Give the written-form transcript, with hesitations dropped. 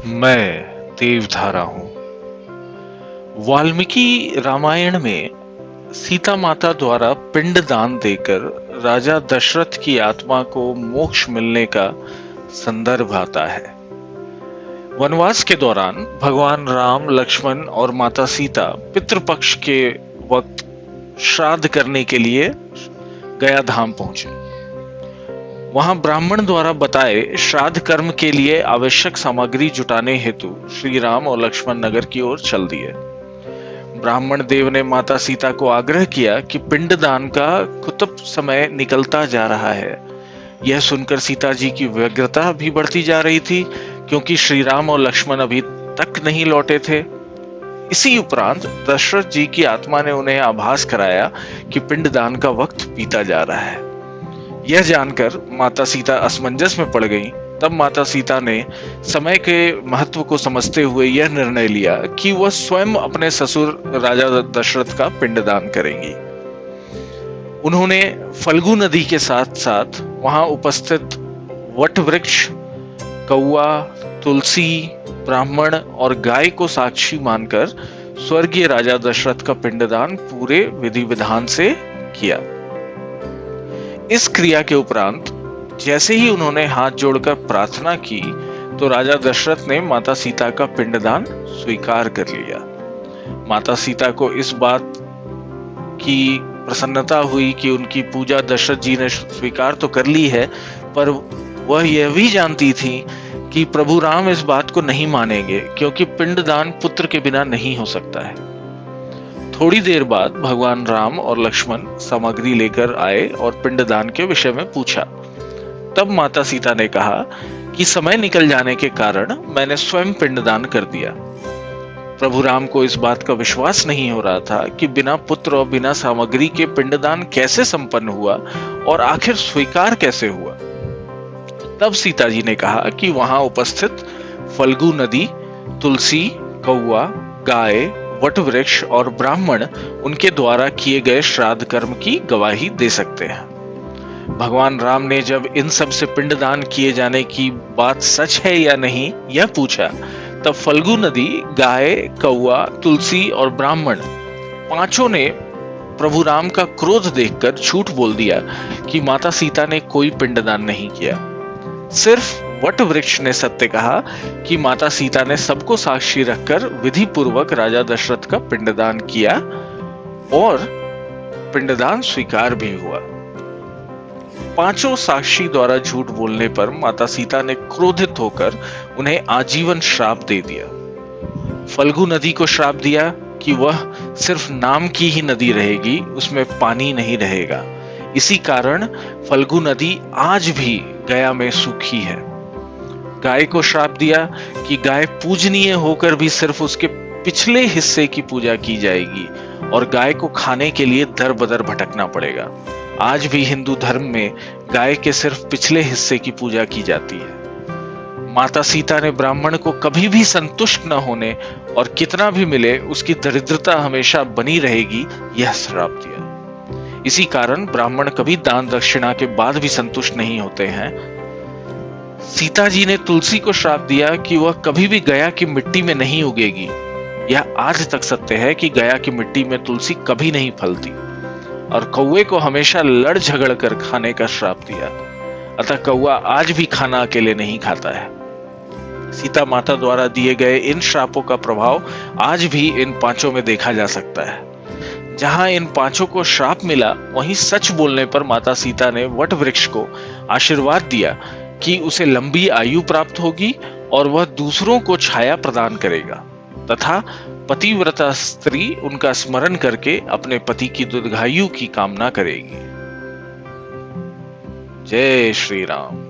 मैं देवधारा हूँ। वाल्मीकि रामायण में सीता माता द्वारा पिंड दान देकर राजा दशरथ की आत्मा को मोक्ष मिलने का संदर्भ आता है। वनवास के दौरान भगवान राम, लक्ष्मण और माता सीता पितृपक्ष के वक्त श्राद्ध करने के लिए गया धाम पहुंचे। वहां ब्राह्मण द्वारा बताए श्राद्ध कर्म के लिए आवश्यक सामग्री जुटाने हेतु श्री राम और लक्ष्मण नगर की ओर चल दिए। ब्राह्मण देव ने माता सीता को आग्रह किया कि पिंडदान का कुतब समय निकलता जा रहा है। यह सुनकर सीता जी की व्यग्रता भी बढ़ती जा रही थी, क्योंकि श्री राम और लक्ष्मण अभी तक नहीं लौटे थे। इसी उपरांत दशरथ जी की आत्मा ने उन्हें आभास कराया कि पिंडदान का वक्त बीता जा रहा है। यह जानकर माता सीता असमंजस में पड़ गईं। तब माता सीता ने समय के महत्व को समझते हुए यह निर्णय लिया कि वह स्वयं अपने ससुर राजा दशरथ का पिंडदान करेंगी। उन्होंने फल्गु नदी के साथ साथ वहां उपस्थित वट वृक्ष, कौआ, तुलसी, ब्राह्मण और गाय को साक्षी मानकर स्वर्गीय राजा दशरथ का पिंडदान पूरे विधि विधान से किया। इस क्रिया के उपरांत जैसे ही उन्होंने हाथ जोड़कर प्रार्थना की तो राजा दशरथ ने माता सीता का पिंडदान स्वीकार कर लिया। माता सीता को इस बात की प्रसन्नता हुई कि उनकी पूजा दशरथ जी ने स्वीकार तो कर ली है, पर वह यह भी जानती थी कि प्रभु राम इस बात को नहीं मानेंगे, क्योंकि पिंडदान पुत्र के बिना नहीं हो सकता है। थोड़ी देर बाद भगवान राम और लक्ष्मण सामग्री लेकर आए और पिंडदान के विषय में पूछा। तब माता सीता ने कहा कि समय निकल जाने के कारण मैंने स्वयं पिंडदान कर दिया। प्रभु राम को इस बात का विश्वास नहीं हो रहा था कि बिना पुत्र और बिना सामग्री के पिंडदान कैसे संपन्न हुआ और आखिर स्वीकार कैसे हुआ। तब सीता जी ने कहा कि वहां उपस्थित फल्गु नदी, तुलसी, कौआ, गाय, वट वृक्ष और ब्राह्मण उनके द्वारा किए गए श्राद्ध कर्म की गवाही दे सकते हैं। भगवान राम ने जब इन सब से पिंडदान किए जाने की बात सच है या नहीं यह पूछा, तब फल्गु नदी, गाय, कौआ, तुलसी और ब्राह्मण पांचों ने प्रभु राम का क्रोध देखकर झूठ बोल दिया कि माता सीता ने कोई पिंडदान नहीं किया। सिर्फ वट वृक्ष ने सत्य कहा कि माता सीता ने सबको साक्षी रखकर विधि पूर्वक राजा दशरथ का पिंडदान किया और पिंडदान स्वीकार भी हुआ। पांचों साक्षी द्वारा झूठ बोलने पर माता सीता ने क्रोधित होकर उन्हें आजीवन श्राप दे दिया। फल्गु नदी को श्राप दिया कि वह सिर्फ नाम की ही नदी रहेगी, उसमें पानी नहीं रहेगा। इसी कारण फल्गु नदी आज भी गया में सूखी है। गाय को श्राप दिया कि गाय पूजनीय होकर भी सिर्फ उसके पिछले हिस्से की पूजा की जाएगी और गाय को खाने के लिए दर बदर भटकना पड़ेगा। आज भी हिंदू धर्म में गाय के सिर्फ पिछले हिस्से की पूजा की जाती है। माता सीता ने ब्राह्मण को कभी भी संतुष्ट न होने और कितना भी मिले उसकी दरिद्रता हमेशा बनी रहेगी यह श्राप दिया। इसी कारण ब्राह्मण कभी दान दक्षिणा के बाद भी संतुष्ट नहीं होते हैं। सीता जी ने तुलसी को श्राप दिया कि वह कभी भी गया की मिट्टी में नहीं उगेगी। यह आज तक सत्य है कि गया की मिट्टी में तुलसी कभी नहीं फलती। और कौवे को हमेशा लड़ झगड़ कर खाने का श्राप दिया, अतः कौवा आज भी खाना अकेले नहीं खाता है। सीता माता द्वारा दिए गए इन श्रापों का प्रभाव आज भी इन पांचों में देखा जा सकता है। जहां इन पांचों को श्राप मिला, वहीं सच बोलने पर माता सीता ने वट वृक्ष को आशीर्वाद दिया कि उसे लंबी आयु प्राप्त होगी और वह दूसरों को छाया प्रदान करेगा तथा पतिव्रता स्त्री उनका स्मरण करके अपने पति की दीर्घायु की कामना करेगी। जय श्री राम।